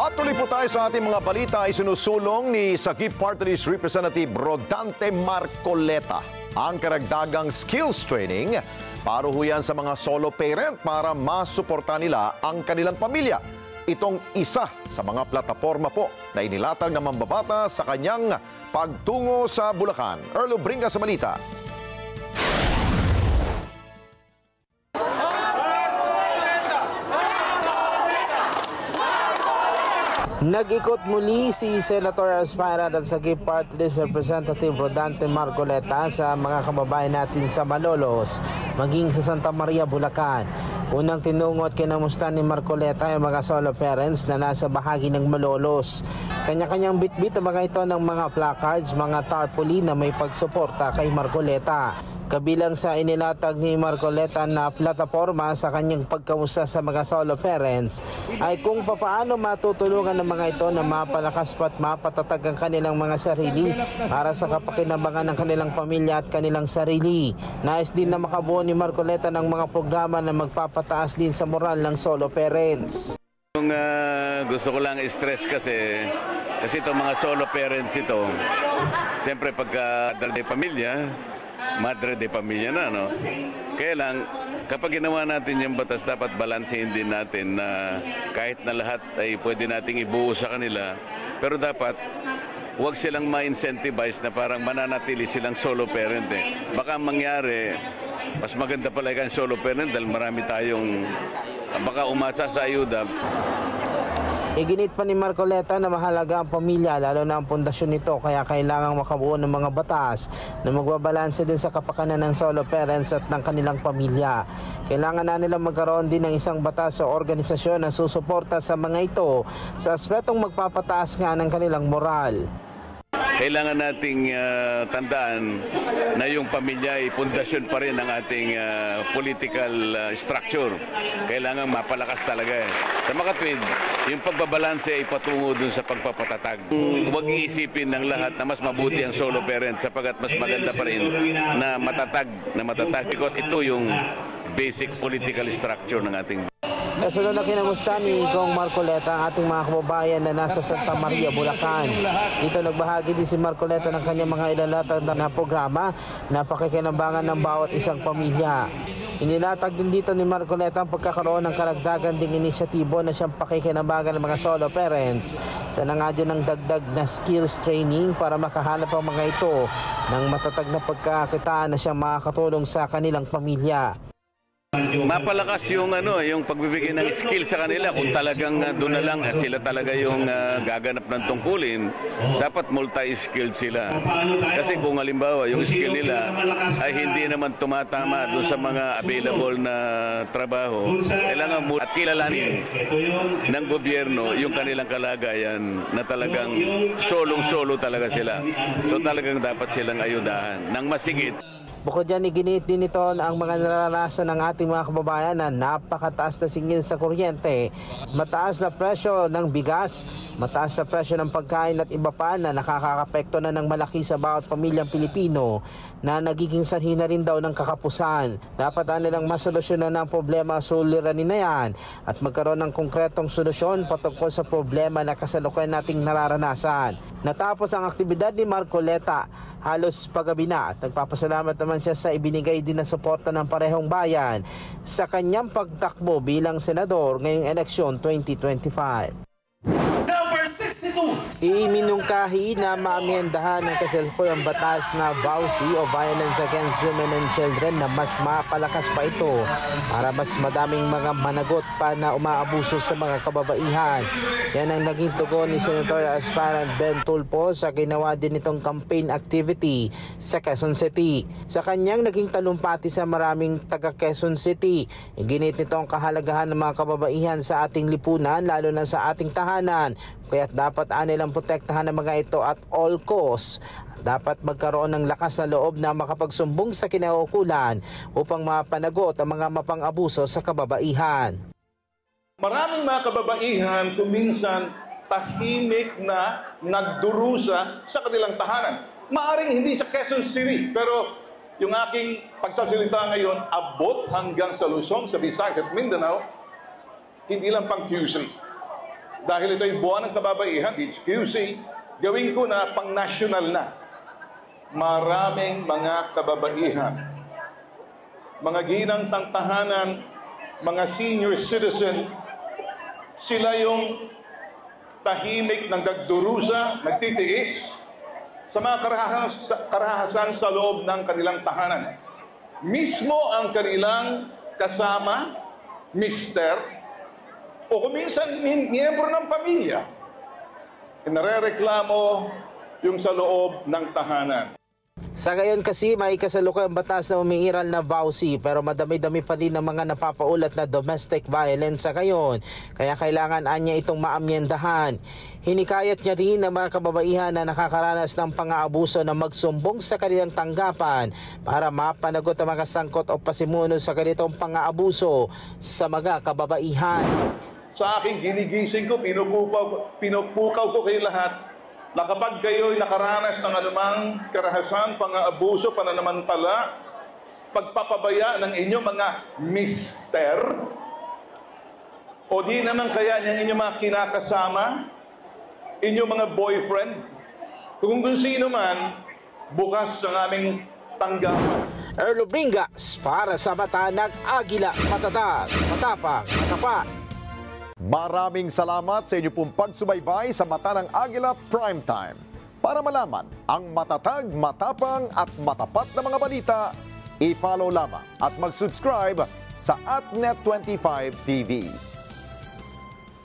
Patuloy po tayo sa ating mga balita. Isinusulong ni Sagip Party List Representative Rodante Marcoleta ang karagdagang skills training para huyan sa mga solo parent para masuporta nila ang kanilang pamilya. Itong isa sa mga plataforma po na inilatag ng mambabata sa kanyang pagtungo sa Bulacan. Erlo Bringa sa balita. Nag-ikot muli si Senator Aspirant at Sagip Party List Representative Rodante Marcoleta sa mga kababayan natin sa Malolos, maging sa Santa Maria, Bulacan. Unang tinungo at kinamusta ni Marcoleta ay mga solo parents na nasa bahagi ng Malolos. Kanya-kanyang bitbit ang mga ito ng mga placards, mga tarpaulin na may pagsuporta kay Marcoleta. Kabilang sa inilatag ni Marcoleta na plataforma sa kanyang pagkamusta sa mga solo parents ay kung papaano matutulungan ng mga ito na mapalakas at mapatatag ang kanilang mga sarili para sa kapakinabangan ng kanilang pamilya at kanilang sarili. Nais din na makabuo ni Marcoleta ng mga programa na magpapataas din sa moral ng solo parents. Yung gusto ko lang i-stress kasi itong mga solo parents ito, siyempre pagka dala pamilya, madre de pamilya na, no? Kaya lang, kapag ginawa natin yung batas, dapat balansehin din natin na kahit na lahat ay pwede nating ibuo sa kanila, pero dapat huwag silang ma-incentivize na parang mananatili silang solo parent. Baka mangyari, mas maganda pala kang solo parent dahil marami tayong baka umasa sa ayuda. Iginit pa ni Marcoleta na mahalaga ang pamilya, lalo na ang pundasyon nito, kaya kailangang makabuo ng mga batas na magbabalanse din sa kapakanan ng solo parents at ng kanilang pamilya. Kailangan na nilang magkaroon din ng isang batas o organisasyon na susuporta sa mga ito sa aspetong magpapataas nga ng kanilang moral. Kailangan nating tandaan na yung pamilya ay pundasyon pa rin ng ating political structure. Kailangan mapalakas talaga. Sa makatwid, yung pagbabalanse ay patungo dun sa pagpapatatag. Huwag iisipin ng lahat na mas mabuti ang solo parent sapagat mas maganda pa rin na matatag. Because ito yung basic political structure ng ating Kasunod na kinamusta ni Kong Marcoleta ang ating mga kababayan na nasa Santa Maria, Bulacan. Dito nagbahagi din si Marcoleta ng kanyang mga ilalatag na programa na pakikinabangan ng bawat isang pamilya. Inilatag din dito ni Marcoleta ang pagkakaroon ng karagdagan ding inisyatibo na siyang pakikinabangan ng mga solo parents sa nangadyo ng dagdag na skills training para makahanap ang mga ito ng matatag na pagkakitaan na siyang makakatulong sa kanilang pamilya. Mapalakas yung pagbibigay ng skill sa kanila kung talagang doon na lang sila talaga yung gaganap ng tungkulin, dapat multi-skilled sila. Kasi kung halimbawa yung skill nila ay hindi naman tumatama doon sa mga available na trabaho, kailangan at kilalanin ng gobyerno yung kanilang kalagayan na talagang solong-solo talaga sila. So talagang dapat silang ayudahan ng masigit. Bukod dyan, iginit din ito ang mga naranasan ng ating mga kababayan na napakataas na singil sa kuryente, mataas na presyo ng bigas, mataas na presyo ng pagkain at iba pa na nakakapekto na ng malaki sa bawat pamilyang Pilipino na nagiging sanhi na rin daw ng kakapusan. Dapat nilang masolusyonan ang problema suliranin na yan at magkaroon ng konkretong solusyon patungkol sa problema na kasalukuyan nating nararanasan. Natapos ang aktibidad ni Marcoleta halos paggabi na at nagpapasalamat naman siya sa ibinigay din na suporta ng parehong bayan sa kanyang pagtakbo bilang senador ngayong eleksyon 2025. Iminungkahi na maamyendahan ng kasalukuyang batas na VAUSI o Violence Against Women and Children na mas mapalakas pa ito para mas madaming mga managot pa na umaabuso sa mga kababaihan. Yan ang naging tugon ni Senator Aspirant Ben Tulfo sa ginawa din itong campaign activity sa Quezon City. Sa kanyang naging talumpati sa maraming taga Quezon City, iginit nito ang kahalagahan ng mga kababaihan sa ating lipunan, lalo na sa ating tahanan. Kaya't dapat nilang protektahan ng mga ito at all costs. Dapat magkaroon ng lakas na loob na makapagsumbong sa kinaukulan upang mapanagot ang mga mapang-abuso sa kababaihan. Maraming mga kababaihan kuminsan tahimik na nagdurusa sa kanilang tahanan. Maaring hindi sa Quezon City, pero yung aking pagsasalita ngayon abot hanggang sa Luzon, sa Visayas at Mindanao, hindi lang pang QC. dahil ito'y buwan ng kababaihan, HQC, gawin ko na pang-national na. Maraming mga kababaihan, mga ginang tahanan, mga senior citizen, sila yung tahimik ng nagdurusa, nagtitiis sa mga karahasan sa loob ng kanilang tahanan. Mismo ang kanilang kasama, mister, o kuminsan miyembro ng pamilya, narereklamo yung sa loob ng tahanan. Sa gayon kasi may kasalukuyang batas na umiiral na VAUSI pero madami-dami pa din ang mga napapaulat na domestic violence sa gayon. Kaya kailangan anya itong maamyendahan. Hinikayat niya rin ang mga kababaihan na nakakaranas ng pang-aabuso na magsumbong sa kanilang tanggapan para mapanagot ang mga sangkot o pasimuno sa ganitong pang-aabuso sa mga kababaihan. Sa aking ginigising ko, pinupukaw ko kayo lahat na kapag kayo'y nakaranas ng anumang karahasan, pang-aabuso, pananamantala, pagpapabaya ng inyong mga mister, o di naman kaya ng inyong mga kinakasama, inyong mga boyfriend, kung sino man, bukas ang aming tanggapan. Erlo Bringas para sa Mata ng Agila, matatag, matapang, matapat. Maraming salamat sa inyo pong pagsubaybay sa Mata ng Agila Primetime. Para malaman ang matatag, matapang at matapat na mga balita, i-follow lamang at mag-subscribe sa @Net25 TV.